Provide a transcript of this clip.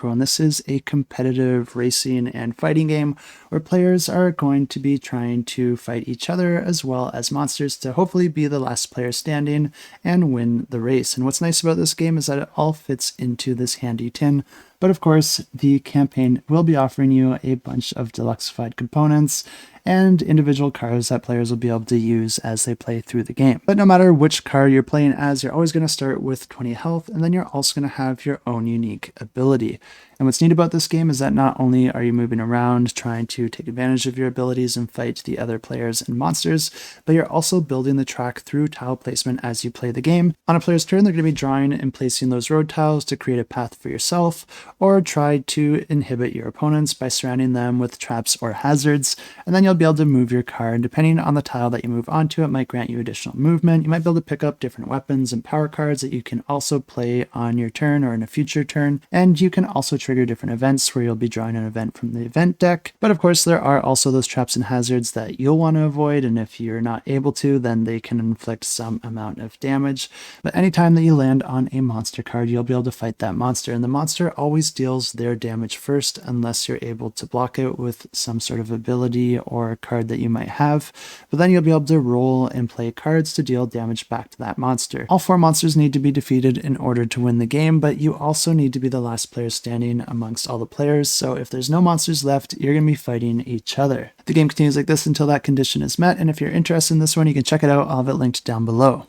Logo, and this is a competitive racing and fighting game where players are going to be trying to fight each other as well as monsters to hopefully be the last player standing and win the race. And what's nice about this game is that it all fits into this handy tin. But of course, the campaign will be offering you a bunch of deluxified components and individual cars that players will be able to use as they play through the game. But no matter which car you're playing as, you're always going to start with 20 health, and then you're also going to have your own unique ability. And what's neat about this game is that not only are you moving around trying to take advantage of your abilities and fight the other players and monsters, but you're also building the track through tile placement as you play the game. On a player's turn, they're going to be drawing and placing those road tiles to create a path for yourself, or try to inhibit your opponents by surrounding them with traps or hazards, and then you'll be able to move your car, and depending on the tile that you move onto, it might grant you additional movement. You might be able to pick up different weapons and power cards that you can also play on your turn or in a future turn, and you can also trigger different events where you'll be drawing an event from the event deck. But of course, there are also those traps and hazards that you'll want to avoid, and if you're not able to, then they can inflict some amount of damage. But anytime that you land on a monster card, you'll be able to fight that monster, and the monster always deals their damage first unless you're able to block it with some sort of ability or card that you might have. But then you'll be able to roll and play cards to deal damage back to that monster. All 4 monsters need to be defeated in order to win the game, but you also need to be the last player standing amongst all the players, so if there's no monsters left, you're going to be fighting each other. The game continues like this until that condition is met, and if you're interested in this one, you can check it out. I'll have it linked down below.